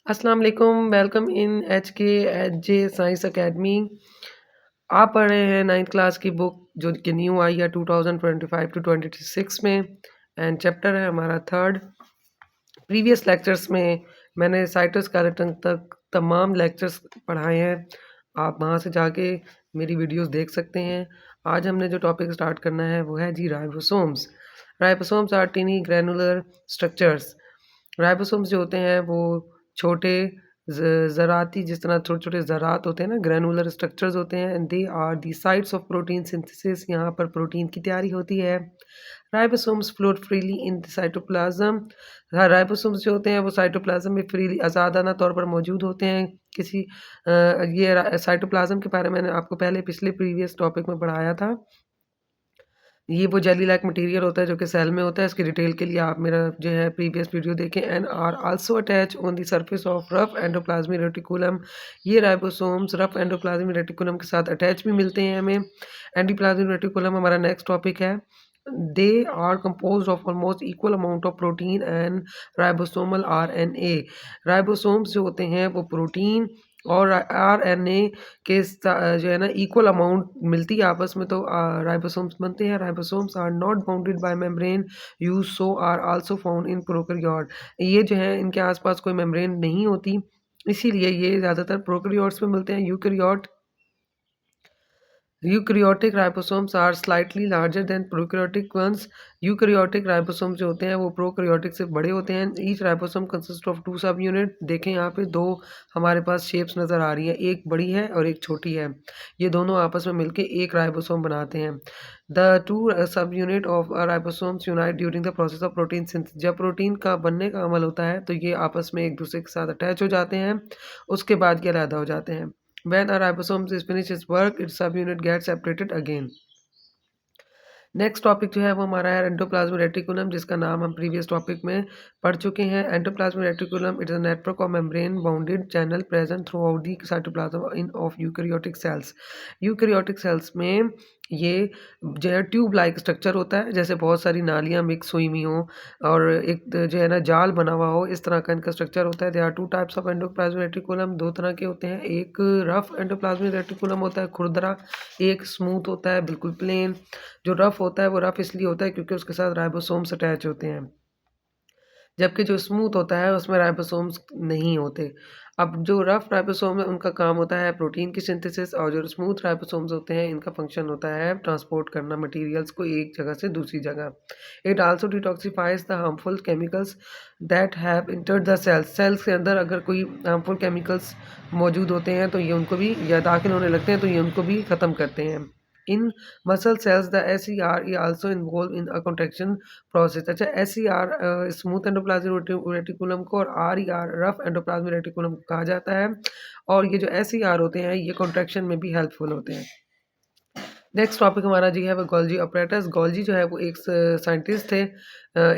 अस्सलाम वालेकुम, welcome in HK HJ science academy. आप पढ़ रहे हैं 9th क्लास की बुक जो कि न्यू आई है 2025 टू 26 में एंड चैप्टर है हमारा थर्ड। प्रीवियस लेक्चर्स में मैंने साइटोस्केलेटन तक तमाम लेक्चर्स पढ़ाए हैं। आप वहाँ से जाके मेरी वीडियोस देख सकते हैं। आज हमने जो टॉपिक स्टार्ट करना है वो है जी ribosomes. Ribosomes are tiny granular structures. Ribosomes जो होते हैं वो छोटे ज़राती जिस तरह छोटे-छोटे ज़रात होते हैं ना, ग्रैनुलर स्ट्रक्चर्स होते हैं and they are the sites of protein synthesis. यहाँ पर प्रोटीन की तैयारी होती है। Ribosomes float freely in the cytoplasm. Ribosomes जो होते हैं वो साइटोप्लाज्म में फ्रीली आज़ादाना तौर पर मौजूद होते हैं। ये साइटोप्लाज्म के बारे में मैंने आपको पहले पिछले प्रीवियस टॉपिक में पढ़ाया था। ये वो जेली लाइक मटेरियल होता है जो कि सेल में होता है। इसकी डिटेल के लिए आप मेरा जो है प्रीवियस वीडियो देखें। And are also attach on the surface of rough endoplasmic reticulum. ये राइबोसोम्स रफ एंडोप्लाज्मिक रेटिकुलम के साथ अटैच भी मिलते हैं हमें। एंडोप्लाज्मिक रेटिकुलम हमारा नेक्स्ट टॉपिक है। They are composed of almost equal amount of protein and ribosomal RNA. Ribosomes जो होते हैं वो प्रोटीन और आरएनए के जो है ना इक्वल अमाउंट मिलती है आपस में, तो राइबोसोम्स बनते हैं। Ribosomes are not bounded by membrane use so are also found in prokaryote. ये जो है इनके आसपास कोई मेम्ब्रेन नहीं होती, इसीलिए ये ज़्यादातर प्रोकैरियोट्स में मिलते हैं। Eukaryotic ribosomes are slightly larger than prokaryotic ones. Eukaryotic ribosome जो होते हैं वो प्रोकैरियोटिक से बड़े होते हैं। ईच राइबोसोम कंसिस्ट ऑफ 2 सब यूनिट। देखें यहाँ पे 2 हमारे पास शेप्स नज़र आ रही हैं, एक बड़ी है और एक छोटी है। ये दोनों आपस में मिलके एक राइबोसोम बनाते हैं। द 2 सब unit of ribosomes unite during the process of protein synthesis. जब प्रोटीन का बनने का अमल होता है तो ये आपस में एक दूसरे के साथ अटैच हो जाते हैं, उसके बाद ये अलग हो जाते हैं। When a ribosome is finished its work, its subunit gets separated again. Next topic जो है वो हमारा है एंडोप्लाज्मिक रेटिकुलम, जिसका नाम हम प्रीवियस टॉपिक में पढ़ चुके हैं। Endoplasmic reticulum it is a network of membrane bounded channel present through out the cytoplasm in of eukaryotic cells. Eukaryotic cells में ये जो है ट्यूब लाइक स्ट्रक्चर होता है, जैसे बहुत सारी नालियाँ मिक्स हुई हुई हों और एक जो है ना जाल बना हुआ हो, इस तरह का इनका स्ट्रक्चर होता है। There are 2 types of endoplasmic reticulum. 2 तरह के होते हैं, एक रफ एंडोप्लाज्मिक रेटिकुलम होता है खुरदरा, एक स्मूथ होता है बिल्कुल प्लेन। जो रफ होता है वो रफ इसलिए होता है क्योंकि उसके साथ राइबोसोम्स अटैच होते हैं, जबकि जो स्मूथ होता है उसमें राइबोसोम्स नहीं होते। अब जो रफ राइबोसोम है उनका काम होता है प्रोटीन की सिंथेसिस, और जो स्मूथ राइबोसोम्स होते हैं इनका फंक्शन होता है ट्रांसपोर्ट करना मटेरियल्स को एक जगह से दूसरी जगह। It also detoxifies the harmful chemicals that have entered the cells. Cells के अंदर अगर कोई हार्मफुल केमिकल्स मौजूद होते हैं तो ये उनको भी या दाखिल होने लगते हैं तो ये उनको भी ख़त्म करते हैं। In muscle cells the SER is also involved in a contraction process. अच्छा, SER स्मूथ एंडोप्लाज्मिक रेटिकुलम को और RER रफ एंडोप्लाज्मिक रेटिकुलम को कहा जाता है, और ये जो SER होते हैं ये कॉन्ट्रैक्शन में भी हेल्पफुल होते हैं। नेक्स्ट टॉपिक हमारा जी है वो गोल्जी ऑपरेटस। गोल्जी जो है वो एक साइंटिस्ट थे,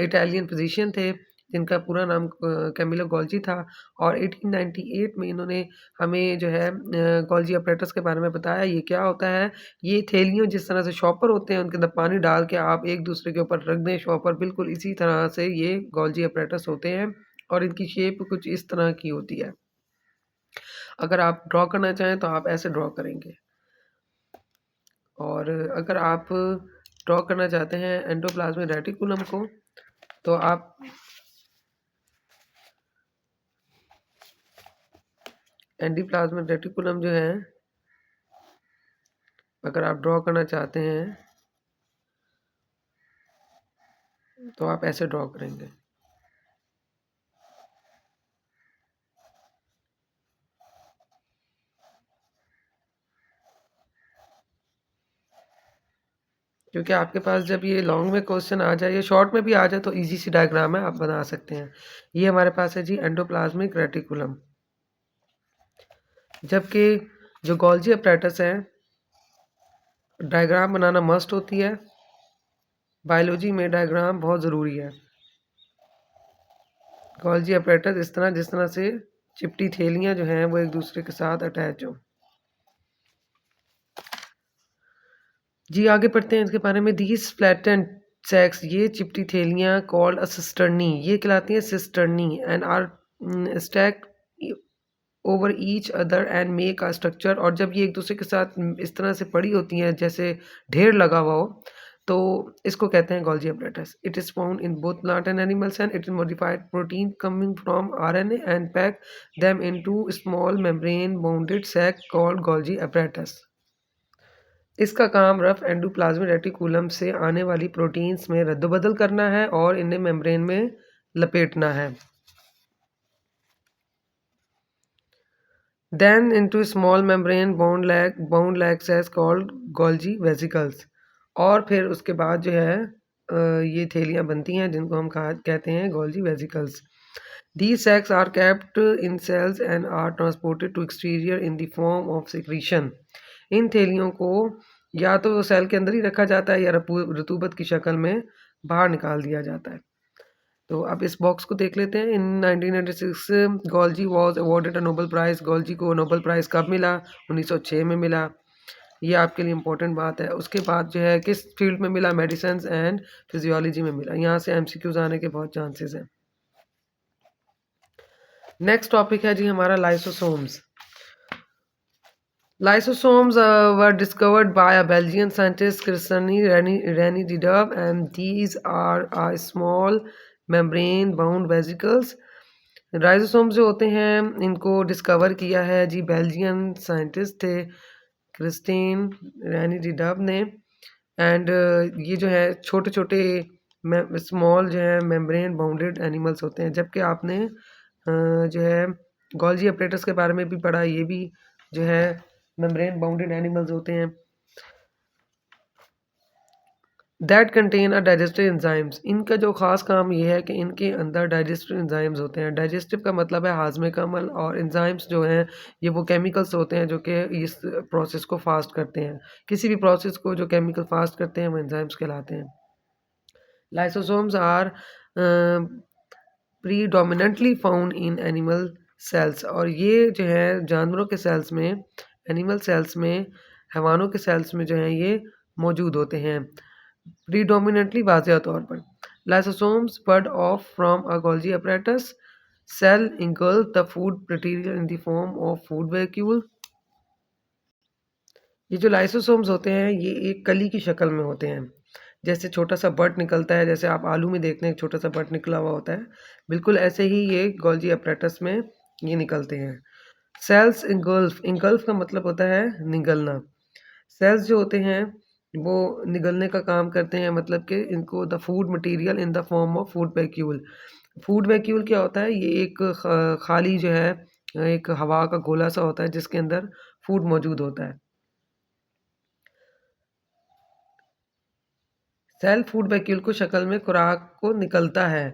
इटालियन फिजिशियन थे, जिनका पूरा नाम कैमिलो गोल्जी था, और 1898 में इन्होंने हमें जो है गोल्जी ऑपरेटस के बारे में बताया। ये क्या होता है, ये थैलियों जिस तरह से शॉपर होते हैं उनके अंदर पानी डाल के आप एक दूसरे के ऊपर रख दें शॉपर, बिल्कुल इसी तरह से ये गोल्जी ऑपरेटस होते हैं, और इनकी शेप कुछ इस तरह की होती है। अगर आप ड्रॉ करना चाहें तो आप ऐसे ड्रॉ करेंगे, और अगर आप ड्रॉ करना चाहते हैं एंडोप्लाज्मिक रेटिकुलम को तो आप एंडोप्लाज्मिक रेटिकुलम जो है अगर आप ड्रॉ करना चाहते हैं तो आप ऐसे ड्रॉ करेंगे। क्योंकि आपके पास जब ये लॉन्ग में क्वेश्चन आ जाए या शॉर्ट में भी आ जाए तो इजी सी डायग्राम है, आप बना सकते हैं। ये हमारे पास है जी एंडोप्लाज्मिक रेटिकुलम, जबकि जो गोल्जी अपरेटस है डायग्राम बनाना मस्ट होती है। बायोलॉजी में डायग्राम बहुत ज़रूरी है। गोल्जी अपरेटस इस तरह जिस तरह से चिपटी थैलियाँ जो हैं वो एक दूसरे के साथ अटैच हो। जी आगे पढ़ते हैं इसके बारे में। दीज फ्लैटेंड सैक्स, ये चिपटी थैलियाँ कॉल्ड अ सिस्टर्नी, ये कहलाती हैं cisternae, and are stacked over each other and make a structure, और जब ये एक दूसरे के साथ इस तरह से पड़ी होती हैं जैसे ढेर लगा हुआ हो, तो इसको कहते हैं Golgi apparatus. It is found in both plant and animals, and it is modified protein coming from RNA and pack them into small membrane bounded sac called Golgi apparatus. इसका काम रफ एंडोप्लाज्मिक रेटिकुलम से आने वाली proteins में रद्द-बदल करना है और इन्हें मेम्ब्रेन में लपेटना है। Then into small membrane bound lag cells called Golgi vesicles. और फिर उसके बाद जो है ये थैलियाँ बनती हैं जिनको हम कहते हैं Golgi vesicles. These sacs are kept in cells and are transported to exterior in the form of secretion. इन थैलियों को या तो सेल के अंदर ही रखा जाता है या रतूबत की शक्ल में बाहर निकाल दिया जाता है। तो अब इस बॉक्स को देख लेते हैं। इन 1996 Golgi was awarded a Nobel prize. Golgi को नोबेल प्राइज़ कब मिला? 1906 में मिला। ये आपके लिए इम्पोर्टेंट बात है। उसके बाद जो है किस फील्ड में मिला? मेडिसिन एंड फिजियोलॉजी में मिला। यहाँ से एमसीक्यूज आने के बहुत चांसेस हैं। नेक्स्ट टॉपिक है जी हमारा lysosomes. Lysosomes were discovered by a Belgian scientist Christian René Didov, and these are small membrane-bound vesicles. राइजोसोम्स जो होते हैं इनको डिस्कवर किया है जी बेल्जियन साइंटिस्ट थे क्रिस्टीन रैनी डिडब ने। एंड ये जो है छोटे छोटे स्मॉल जो है मेम्ब्रेन बाउंडेड एनिमल्स होते हैं। जबकि आपने जो है गोल्जी apparatus के बारे में भी पढ़ा, ये भी जो है मेम्ब्रेन बाउंडेड एनिमल्स होते हैं। That contain a digestive enzymes. इनका जो ख़ास काम ये है कि इनके अंदर डाइजेस्टिव एंजाइम्स होते हैं। डाइजेस्टिव का मतलब है हाजमे का अमल, और एंजाइम्स जो हैं ये वो केमिकल्स होते हैं जो कि इस प्रोसेस को फास्ट करते हैं। किसी भी प्रोसेस को जो केमिकल फास्ट करते हैं वो एंजाइम्स कहलाते हैं। Lysosomes are predominantly found in animal cells, और ये जो है जानवरों के सेल्स में, एनिमल सेल्स में, हैवानों के सेल्स में जो है ये मौजूद होते हैं प्रीडोमिनेंटली वाज़ेह तौर पर। Lysosomes bird of from a Golgi apparatus. Cell engulf the food material in the form of food vacuole. ये जो लाइसोसोम्स होते हैं ये एक कली की शक्ल में होते हैं। जैसे छोटा सा बट निकलता है, जैसे आप आलू में देखते हैं छोटा सा बट निकला हुआ होता है, बिल्कुल ऐसे ही ये गोल्जी apparatus में ये निकलते हैं। सेल्स इंगल्फ का मतलब होता है निगलना। सेल्स जो होते हैं वो निगलने का काम करते हैं, मतलब कि इनको the food material in the form of food vacuole. Food vacuole क्या होता है? ये एक खाली जो है एक हवा का गोला सा होता है जिसके अंदर फूड मौजूद होता है। सेल फूड वैक्यूल को शक्ल में खुराक को निकलता है।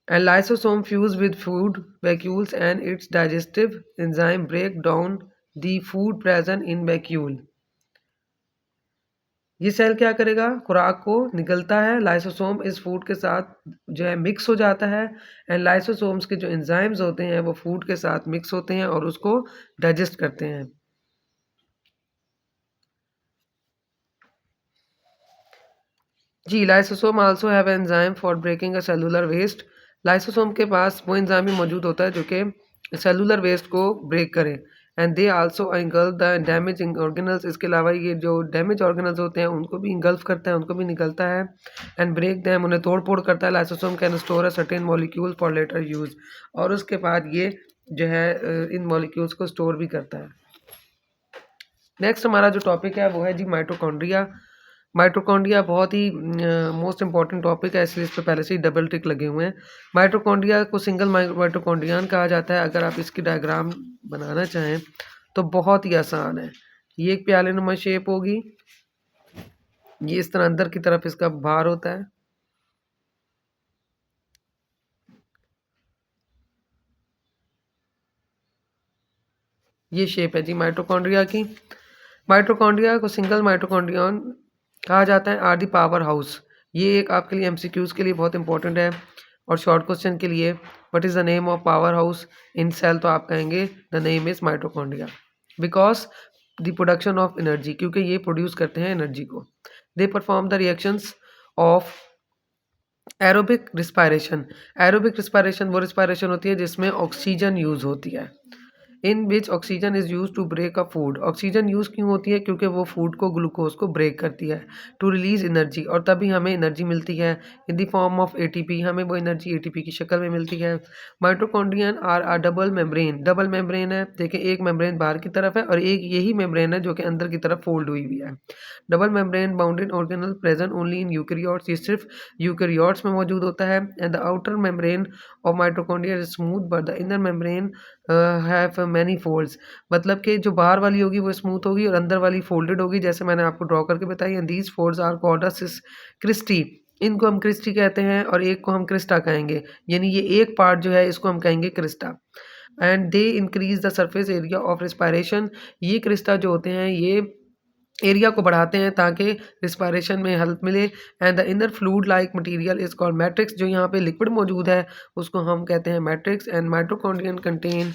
And lysosome fuse with food vacuoles and its digestive enzyme break down the food present in vacuole. ये सेल क्या करेगा? खुराक को निगलता है। लाइसोसोम इस फूड के साथ जो है मिक्स हो जाता है, एंड लाइसोसोम्स के जो एंजाइम्स होते हैं वो फूड के साथ मिक्स होते हैं और उसको डाइजेस्ट करते हैं। जी, lysosome also have enzyme for breaking a cellular waste. Lysosome के पास वो एंजाइम भी मौजूद होता है जो कि सेलुलर वेस्ट को ब्रेक करे, and they also engulf the damaging organelles. इसके अलावा ये जो डैमेज ऑर्गेनल्स होते हैं उनको भी इंगल्फ करता है, उनको भी निकलता है, एंड ब्रेक दैम, उन्हें तोड़ फोड़ करता है। Lysosome can store a certain molecule for later use, और उसके बाद ये जो है इन मॉलिक्यूल्स को स्टोर भी करता है। नेक्स्ट हमारा जो टॉपिक है वो है जी माइटोकॉन्ड्रिया। माइटोकॉन्ड्रिया बहुत ही मोस्ट इंपॉर्टेंट टॉपिक है, इसलिए इस पर पहले से ही डबल टिक लगे हुए हैं। माइटोकॉन्ड्रिया को सिंगल माइटोकॉन्ड्रियन कहा जाता है। अगर आप इसकी डायग्राम बनाना चाहें तो बहुत ही आसान है। ये एक प्याले नुमा शेप होगी, ये इस तरह अंदर की तरफ इसका भार होता है। ये शेप है जी माइटोकॉन्ड्रिया की। माइटोकॉन्ड्रिया को सिंगल माइटोकॉन्ड्रियन कहा जाता है, आर दी पावर हाउस। ये एक आपके लिए एमसीक्यूज के लिए बहुत इंपॉर्टेंट है, और शॉर्ट क्वेश्चन के लिए what is the name of powerhouse in cell, तो आप कहेंगे the name is mitochondria because the production of energy, क्योंकि ये प्रोड्यूस करते हैं एनर्जी को। They perform the reactions of aerobic respiration वो रिस्पायरेशन होती है जिसमें ऑक्सीजन यूज़ होती है। In which oxygen is use to break a food. Oxygen use क्यों होती है? क्योंकि वो फूड को ग्लूकोज़ को ब्रेक करती है टू रिलीज़ एनर्जी, और तभी हमें एनर्जी मिलती है in the form of ATP. हमें वो एनर्जी एटीपी की शक्ल में मिलती है। Mitochondrion are a double membrane है। देखिए, एक मेम्ब्रेन बाहर की तरफ है और एक यही मेम्ब्रेन है जो कि अंदर की तरफ फोल्ड हुई हुई है। Double membrane bounded organelle present only in eukaryotes. ये सिर्फ यूकेरियोट्स में मौजूद होता है। And the outer membrane of mitochondria is smooth but the inner membrane have many folds. मतलब कि जो बाहर वाली होगी वो स्मूथ होगी और अंदर वाली फोल्डेड होगी, जैसे मैंने आपको ड्रॉ करके बताई। And these folds are called as cristae. इनको हम क्रिस्टी कहते हैं और एक को हम क्रिस्टा कहेंगे, यानी ये एक पार्ट जो है इसको हम कहेंगे Crysta. And they increase the surface area of respiration. ये क्रिस्टा जो होते हैं ये एरिया को बढ़ाते हैं ताकि रिस्पायरेशन में हेल्प मिले। And the inner fluid like material is called matrix. जो यहाँ पे लिक्विड मौजूद है उसको हम कहते हैं matrix. And mitochondrion contain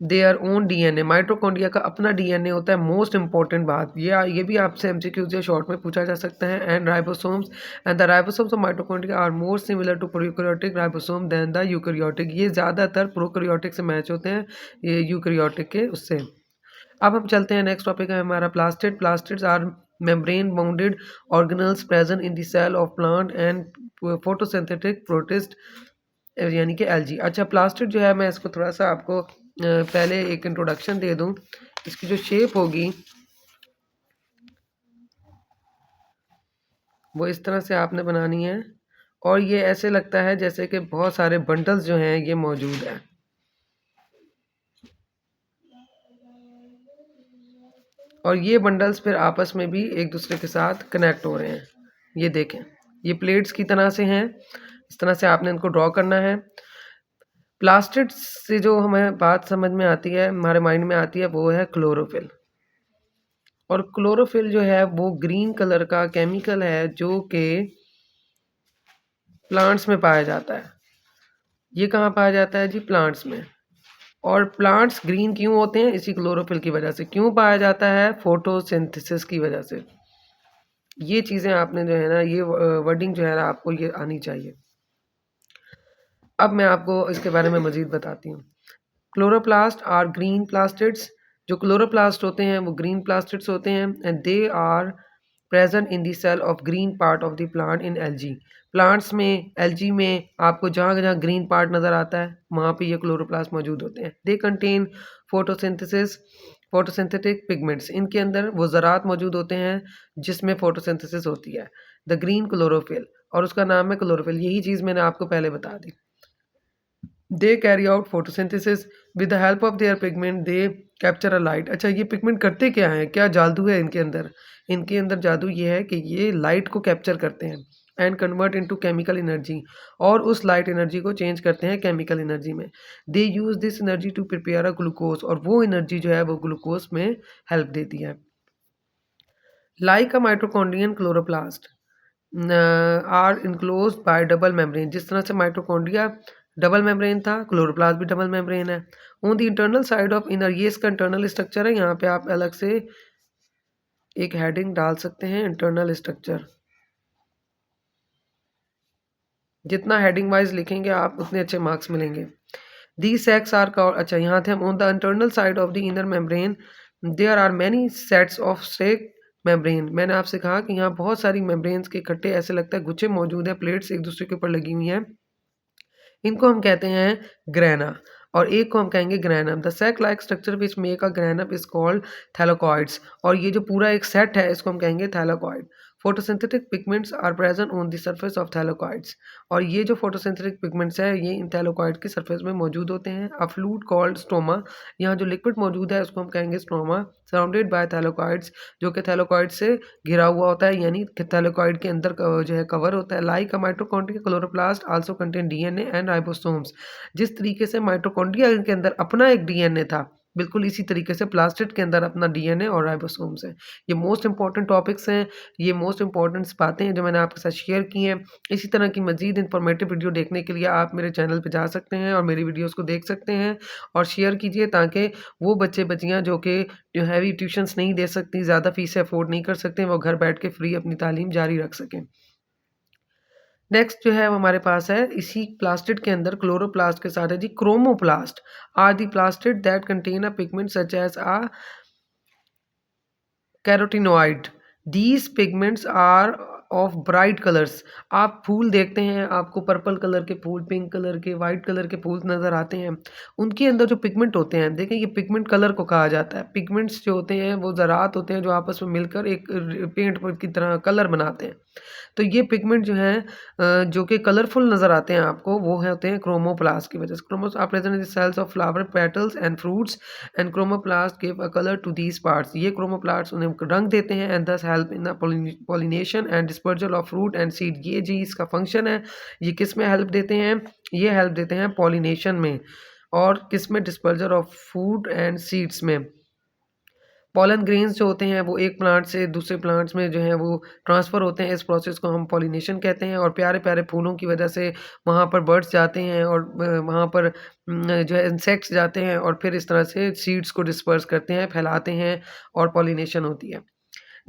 their own DNA. Mitochondria का अपना डीएनए होता है। मोस्ट इंपॉर्टेंट बात ये भी आपसे एमसीक्यूज या शॉर्ट में पूछा जा सकता है। And ribosomes and the ribosomes of mitochondria are more similar to prokaryotic ribosome than the eukaryotic. ये ज़्यादातर प्रोकैरियोटिक से मैच होते हैं ये यूकैरियोटिक के उससे। अब हम चलते हैं, नेक्स्ट टॉपिक है हमारा plastid. Plastids are membrane bounded organelles present in the cell of plant and photosynthetic protist, यानी कि एलजी। अच्छा, प्लास्टिड जो है मैं इसको थोड़ा सा आपको पहले एक इंट्रोडक्शन दे दूं। इसकी जो शेप होगी वो इस तरह से आपने बनानी है और ये ऐसे लगता है जैसे कि बहुत सारे बंडल्स जो हैं ये मौजूद हैं और ये बंडल्स फिर आपस में भी एक दूसरे के साथ कनेक्ट हो रहे हैं। ये देखें, ये प्लेट्स की तरह से हैं। इस तरह से आपने इनको ड्रॉ करना है। प्लास्टिड से जो हमें बात समझ में आती है, हमारे माइंड में आती है, वो है क्लोरोफिल। और क्लोरोफिल जो है वो ग्रीन कलर का केमिकल है जो कि प्लांट्स में पाया जाता है। ये कहाँ पाया जाता है जी? प्लांट्स में। और प्लांट्स ग्रीन क्यों होते हैं? इसी क्लोरोफिल की वजह से। क्यों पाया जाता है? फोटोसिंथेसिस की वजह से। ये चीज़ें आपने जो है ना, ये वर्डिंग जो है ना आपको ये आनी चाहिए। अब मैं आपको इसके बारे में मज़ीद बताती हूँ। Chloroplast are green plastids. जो क्लोरोप्लास्ट होते हैं वो ग्रीन प्लास्टिड्स होते हैं। And they are present in the cell of green part of the plant in algae. Plants में, एलजी में आपको जहाँ जहाँ ग्रीन पार्ट नज़र आता है वहाँ पे ये क्लोरोप्लास्ट मौजूद होते हैं। They contain photosynthesis photosynthetic pigments. इनके अंदर वो ज़रात मौजूद होते हैं जिसमें फोटोसिंथेसिस होती है। द ग्रीन क्लोरोफिल, और उसका नाम है क्लोरोफिल। यही चीज़ मैंने आपको पहले बता दी। They carry out photosynthesis with the help of their pigment they capture a light. अच्छा, ये पिगमेंट करते क्या हैं? क्या जादू है इनके अंदर? इनके अंदर जादू ये है कि ये लाइट को कैप्चर करते हैं and convert into chemical energy, और उस लाइट एनर्जी को चेंज करते हैं केमिकल एनर्जी में। They use this energy to prepare a glucose, और वो एनर्जी जो है वो ग्लूकोज में हेल्प देती है। Like a mitochondrion chloroplast are enclosed by double membrane. जिस तरह से माइटोकॉन्ड्रिया डबल मेम्ब्रेन था, क्लोरोप्लास्ट भी डबल मेम्ब्रेन है। On the internal side of inner, ये इसका इंटरनल स्ट्रक्चर है। यहाँ पे आप अलग से एक हेडिंग डाल सकते हैं, इंटरनल स्ट्रक्चर। जितना हेडिंग वाइज लिखेंगे आप उतने अच्छे मार्क्स मिलेंगे। दी सेक्स आर का, अच्छा यहाँ थे हम। On the internal side of the inner membrane there are many sets of stack membrane. मैंने आपसे कहा कि यहाँ बहुत सारी मेम्ब्रेन्स के इकट्ठे ऐसे लगता है गुच्छे मौजूद हैं, प्लेट्स एक दूसरे के ऊपर लगी हुई हैं। इनको हम कहते हैं ग्रैना, और एक को हम कहेंगे granum. The sake like structure which make a granum is called thylakoids, और ये जो पूरा एक सेट है इसको हम कहेंगे thylakoid. Photosynthetic pigments are present on the surface of thylakoids, और ये जो फोटोसिंथेटिक पिगमेंट्स है ये इन थैलाकॉइड की सरफेस में मौजूद होते हैं। अ फ्लूइड कॉल्ड स्टोमा, यहाँ जो लिक्विड मौजूद है उसको हम कहेंगे स्टोमा, सराउंडेड बाय थैलाकॉइड्स, जो कि थैलाकॉइड से घिरा हुआ होता है, यानी थैलाकॉइड के अंदर जो है कवर होता है। Like a mitochondria chloroplast also contain DNA and ribosomes. जिस तरीके से माइटोकॉन्ड्रिया के अंदर अपना एक डीएनए था, बिल्कुल इसी तरीके से प्लास्टिड के अंदर अपना डीएनए और राइबोसोम्स हैं। ये मोस्ट इंपॉर्टेंट टॉपिक्स हैं, ये मोस्ट इंपॉर्टेंट बातें हैं जो मैंने आपके साथ शेयर की हैं। इसी तरह की मज़ीद इन्फॉर्मेटिव वीडियो देखने के लिए आप मेरे चैनल पे जा सकते हैं और मेरी वीडियोज़ को देख सकते हैं और शेयर कीजिए ताकि वो बच्चे-बच्चियाँ जो हैवी ट्यूशन्स नहीं दे सकती, ज़्यादा फ़ीसें अफ़ोर्ड नहीं कर सकते, वो घर बैठ के फ्री अपनी तालीम जारी रख सकें। नेक्स्ट जो है वो हमारे पास है इसी प्लास्टिड के अंदर क्लोरोप्लास्ट के साथ है जी chromoplast are the plastid that contain a pigment such as a carotenoid these pigments are of bright colours. आप फूल देखते हैं, आपको पर्पल कलर के फूल, पिंक कलर के, वाइट कलर के फूल नज़र आते हैं। उनके अंदर जो पिगमेंट होते हैं, देखें ये पिगमेंट कलर को कहा जाता है। पिगमेंट्स जो होते हैं वो ज़रात होते हैं जो आपस में मिलकर एक पेंट की तरह कलर बनाते हैं। तो ये पिगमेंट जो हैं जो कि कलरफुल नज़र आते हैं आपको, वो है होते हैं क्रोमोप्लास्ट की वजह से। Chromos are present in the cells of flower petals and fruits and chromoplast give a colour to these parts. ये क्रोमोप्लास्ट उन्हें रंग देते हैं and this help in the pollination and dispersal of fruit and seed. ये जी इसका function है। ये किस में हेल्प देते हैं? ये हेल्प देते हैं पॉलिनेशन में और किस में? Dispersal of food and seeds में। पॉलन ग्रेन्स जो होते हैं वो एक प्लांट से दूसरे प्लांट्स में जो है वो ट्रांसफ़र होते हैं। इस प्रोसेस को हम पॉलिनेशन कहते हैं और प्यारे-प्यारे फूलों की वजह से वहाँ पर बर्ड्स जाते हैं और वहाँ पर जो है इंसेक्ट्स जाते हैं और फिर इस तरह से सीड्स को डिस्पर्स करते हैं, फैलाते हैं और पॉलिनेशन होती है।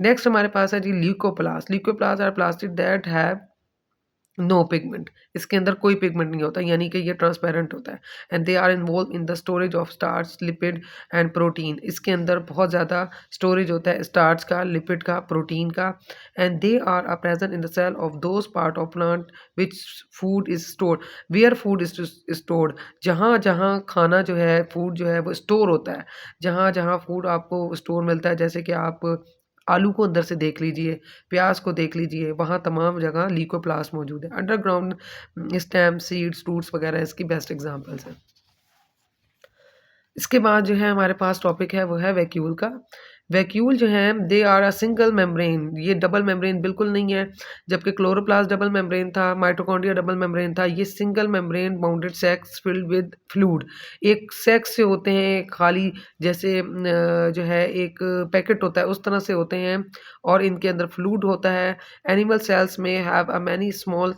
नेक्स्ट हमारे पास है जी leucoplast. Leucoplast are plastid that have no pigment. इसके अंदर कोई पिगमेंट नहीं होता यानी कि ये ट्रांसपेरेंट होता है and they are involved in the storage of starch lipid and protein. इसके अंदर बहुत ज़्यादा स्टोरेज होता है स्टार्च का, लिपिड का, प्रोटीन का and they are present in the cell of those part of plant which food is stored where food is stored. जहाँ जहाँ खाना जो है फूड जो है वो स्टोर होता है, जहाँ जहाँ फूड आपको स्टोर मिलता है, जैसे कि आप आलू को अंदर से देख लीजिए, प्याज को देख लीजिए, वहाँ तमाम जगह ल्यूकोप्लास्ट मौजूद है। अंडरग्राउंड स्टेम, सीड्स, रूट्स वगैरह इसकी बेस्ट एग्जांपल्स हैं। इसके बाद जो है हमारे पास टॉपिक है वो है वैक्यूल का। वैक्यूल जो है they are a single membrane. ये डबल मेम्ब्रेन बिल्कुल नहीं है। जबकि क्लोरोप्लास्ट डबल मेम्ब्रेन था, माइटोकॉन्ड्रिया डबल मेम्ब्रेन था, ये single membrane bounded sacs filled with fluid. एक सैक्स से होते हैं खाली, जैसे जो है एक पैकेट होता है उस तरह से होते हैं और इनके अंदर फ्लूइड होता है। एनिमल सेल्स में have a many small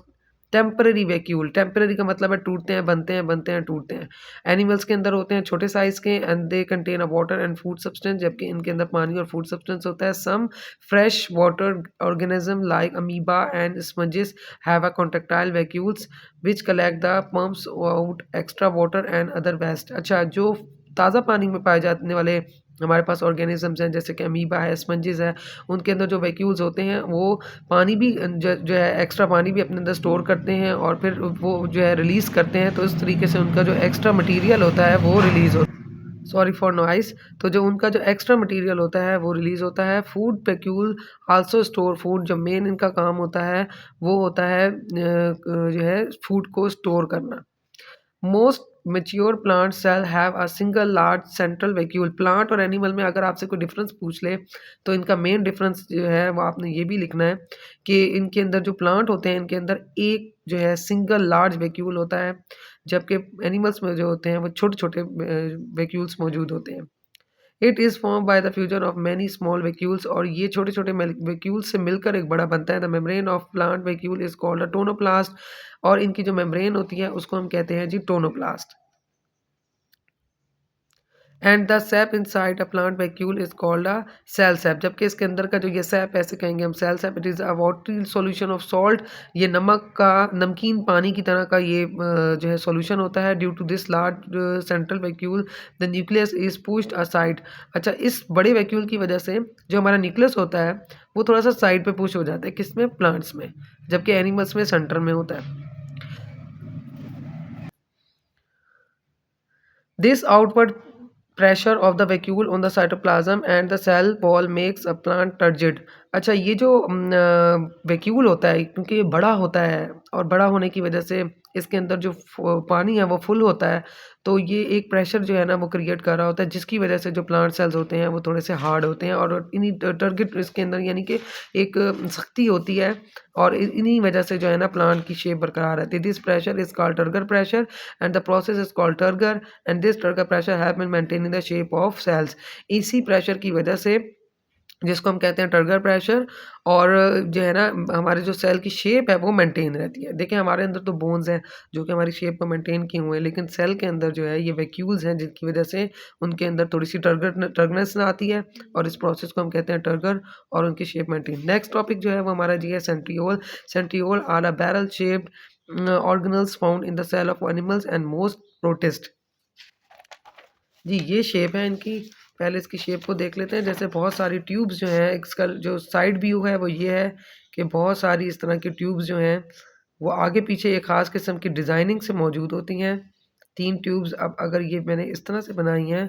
temporary vacuole. Temporary का मतलब है टूटते हैं, बनते हैं, बनते हैं, टूटते हैं। एनिमल्स के अंदर होते हैं छोटे साइज़ के and they contain a water and food substance. जबकि इनके अंदर पानी और फूड सब्सटेंस होता है। Some fresh water organism like amoeba and sponges have a contractile vacuoles which collect the pumps out extra water and other waste. अच्छा, जो ताज़ा पानी में पाए जाने वाले हमारे पास ऑर्गेनिजम्स हैं जैसे कि अमीबा है, स्पंजेस है, उनके अंदर जो वैक्यूल्स होते हैं वो पानी भी जो है एक्स्ट्रा पानी भी अपने अंदर स्टोर करते हैं और फिर वो जो है रिलीज़ करते हैं। तो इस तरीके से उनका जो एक्स्ट्रा मटेरियल होता है वो रिलीज़ होता है। Sorry for noise. तो जो उनका जो एक्स्ट्रा मटेरियल होता है वो रिलीज़ होता है। Food vacuole also store food. जो मेन इनका काम होता है वो होता है जो है फूड को स्टोर करना। Most mature plant cell have a single large central vacuole. Plant और एनिमल में अगर आपसे कोई डिफरेंस पूछ ले तो इनका मेन डिफरेंस जो है वो आपने ये भी लिखना है कि इनके अंदर जो प्लांट होते हैं इनके अंदर एक जो है सिंगल लार्ज वैक्यूल होता है, जबकि एनिमल्स में जो होते हैं वो छोटे-छोटे वैक्यूल्स मौजूद होते हैं। It is formed by the fusion of many small vacuoles. और ये छोटे-छोटे वैक्यूल्स से मिलकर एक बड़ा बनता है। The membrane of plant vacuole is called a tonoplast. और इनकी जो मेम्ब्रेन होती है उसको हम कहते हैं जी tonoplast. And the sap inside a plant vacuole is called a cell sap. जबकि इसके अंदर का जो ये सैप ऐसे कहेंगे हम cell sap. It is a watery solution of salt. ये नमक का, नमकीन पानी की तरह का ये जो है सॉल्यूशन होता है। Due to this large central vacuole the nucleus is pushed aside. अच्छा, इस बड़े वैक्यूल की वजह से जो हमारा न्यूक्लियस होता है वो थोड़ा सा साइड पे पुश हो जाता है। किसमें? प्लांट्स में। जबकि एनिमल्स में सेंटर में होता है। This outward pressure of the vacuole on the cytoplasm and the cell wall makes a plant turgid. अच्छा, ये जो वैक्यूल होता है क्योंकि ये बड़ा होता है और बड़ा होने की वज़ह से इसके अंदर जो पानी है वो फुल होता है, तो ये एक प्रेशर जो है ना वो क्रिएट कर रहा होता है, जिसकी वज़ह से जो प्लांट सेल्स होते हैं वो थोड़े से हार्ड होते हैं और इन्हीं टारगेट इसके अंदर यानी कि एक शक्ति होती है और इन्हीं वज़ह से जो है ना प्लांट की शेप बरकरार रहती है। This pressure is called turgor pressure and the process is called turgor and this turgor pressure help in maintaining the shape of cells. इसी प्रेशर की वज़ह से जिसको हम कहते हैं टर्गर प्रेशर और जो है ना हमारे जो सेल की शेप है वो मेंटेन रहती है। देखिए हमारे अंदर तो बोन्स हैं जो कि हमारी शेप को मेंटेन किए हुए हैं, लेकिन सेल के अंदर जो है ये वैक्यूल्स हैं जिनकी वज़ह से उनके अंदर थोड़ी-सी टर्गनेस आती है और इस प्रोसेस को हम कहते हैं टर्गर और उनकी शेप मेंटेन। नेक्स्ट टॉपिक जो है वो हमारा जी है centriole. Centriole are a barrel shaped organelles found in the cell of animals and most protist. जी, ये शेप है इनकी। पहले इसकी शेप को देख लेते हैं। जैसे बहुत सारी ट्यूब्स जो हैं, इसका जो साइड व्यू है वो ये है कि बहुत सारी इस तरह की ट्यूब्स जो हैं, वो आगे पीछे एक ख़ास किस्म की डिज़ाइनिंग से मौजूद होती हैं। 3 ट्यूब्स अब अगर ये मैंने इस तरह से बनाई हैं,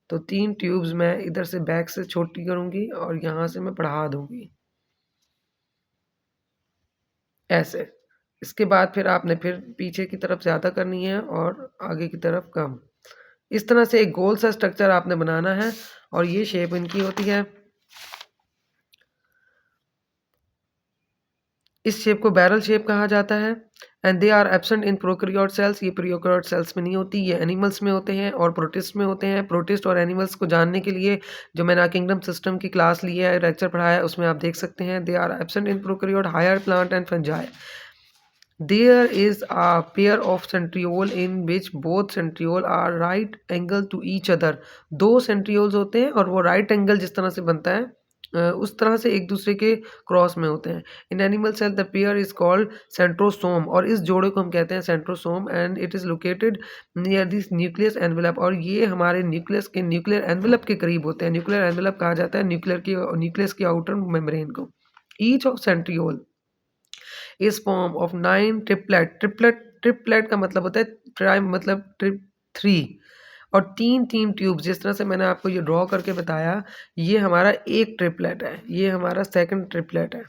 तो 3 ट्यूब्स मैं इधर से बैक से छोटी करूँगी और यहाँ से मैं बढ़ा दूँगी, ऐसे। इसके बाद फिर आपने फिर पीछे की तरफ ज़्यादा करनी है और आगे की तरफ कम। इस तरह से एक गोल सा स्ट्रक्चर आपने बनाना है और ये शेप इनकी होती है। इस शेप को बैरल शेप कहा जाता है and they are absent in prokaryote cells. ये प्रोकैरियोट सेल्स में नहीं होती, ये एनिमल्स में होते हैं और प्रोटिस्ट में होते हैं। प्रोटिस्ट और एनिमल्स को जानने के लिए जो मैंने किंगडम सिस्टम की क्लास ली है, लेक्चर पढ़ाया है, उसमें आप देख सकते हैं। They are absent in prokaryote higher plant and fungi. There is a pair of centriole in which both centriole are right angle to each other। दो centrioles होते हैं और वो right angle जिस तरह से बनता है उस तरह से एक दूसरे के क्रॉस में होते हैं। In animal cell the pair is called centrosome और इस जोड़े को हम कहते हैं centrosome and it is located near this nucleus envelope और ये हमारे न्यूक्लियस के न्यूक्लियर एनवेलप के करीब होते हैं। न्यूक्लियर एनवेलप कहा जाता है न्यूक्लियस की आउटर मेम्ब्रेन को। Each of centriole is form of 9 triplet. Triplet का मतलब होता है ट्राइम मतलब ट्रिप 3 और 3 ट्यूब्स जिस तरह से मैंने आपको ये ड्रॉ करके बताया, ये हमारा एक ट्रिपलेट है, ये हमारा सेकंड ट्रिपलेट है।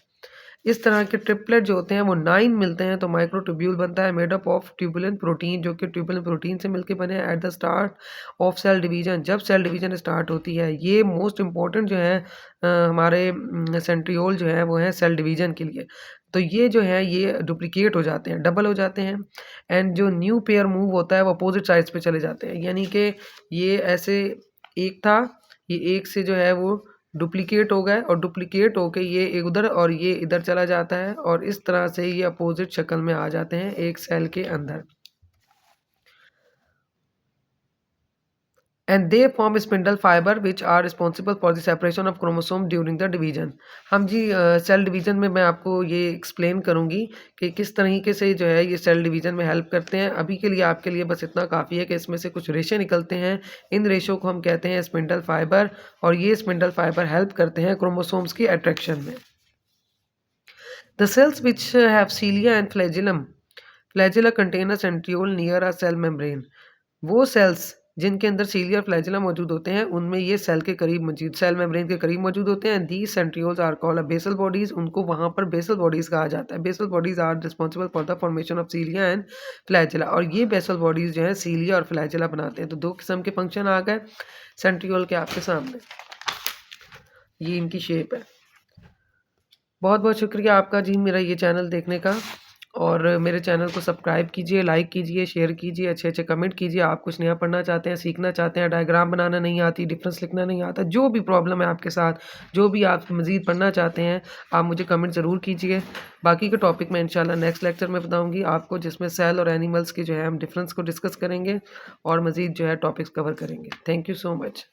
इस तरह के ट्रिपलेट जो होते हैं वो 9 मिलते हैं तो माइक्रोट्यूब्यूल बनता है made up of tubulin protein जो कि ट्यूबुलेंट प्रोटीन से मिलके बने हैं। At the start of cell division, जब सेल डिवीजन स्टार्ट होती है, ये मोस्ट इंपॉर्टेंट जो है हमारे सेंट्रियोल जो है वो है सेल डिवीजन के लिए। तो ये जो है ये डुप्लीकेट हो जाते हैं, डबल हो जाते हैं एंड जो न्यू पेयर मूव होता है वो अपोजिट साइड्स पे चले जाते हैं। यानी कि ये ऐसे एक था, ये एक से जो है वो डुप्लीकेट हो गए और डुप्लीकेट होके ये एक उधर और ये इधर चला जाता है और इस तरह से ये अपोजिट शक्ल में आ जाते हैं एक सेल के अंदर। And they form spindle fiber which are responsible for the separation of chromosome during the division. हम जी सेल डिवीजन में मैं आपको ये एक्सप्लेन करूंगी कि किस तरीके से जो है ये सेल डिवीजन में हेल्प करते हैं। अभी के लिए आपके लिए बस इतना काफ़ी है कि इसमें से कुछ रेशे निकलते हैं, इन रेशों को हम कहते हैं स्पिंडल फाइबर और ये स्पिंडल फाइबर हेल्प करते हैं क्रोमोसोम्स की अट्रैक्शन में। The cells which have cilia and flagella contain a centriole near a cell membrane। वो सेल्स जिनके अंदर सीलिया और फ्लैजेला मौजूद होते हैं उनमें ये सेल के करीब मौजूद सेल मेम्ब्रेन के करीब मौजूद होते हैं। The centrioles are called basal bodies, उनको वहाँ पर बेसल बॉडीज कहा जाता है। Basal bodies are responsible for the formation of cilia and flagella और ये बेसल बॉडीज जो है सीलिया और फ्लैजेला बनाते हैं। तो दो किस्म के फंक्शन आ गए सेंट्रियोल के आपके सामने, ये इनकी शेप है। बहुत बहुत शुक्रिया आपका जी मेरा ये चैनल देखने का और मेरे चैनल को सब्सक्राइब कीजिए, लाइक कीजिए, शेयर कीजिए, अच्छे अच्छे कमेंट कीजिए। आप कुछ नया पढ़ना चाहते हैं, सीखना चाहते हैं, डायग्राम बनाना नहीं आती, डिफरेंस लिखना नहीं आता, जो भी प्रॉब्लम है आपके साथ, जो भी आप मज़ीद पढ़ना चाहते हैं, आप मुझे कमेंट ज़रूर कीजिए। बाकी के टॉपिक मैं इंशाल्लाह नेक्स्ट लेक्चर में बताऊँगी आपको, जिसमें सेल और एनिमल्स की जो है हम डिफरेंस को डिस्कस करेंगे और मज़ीद जो है टॉपिक्स कवर करेंगे। Thank you so much.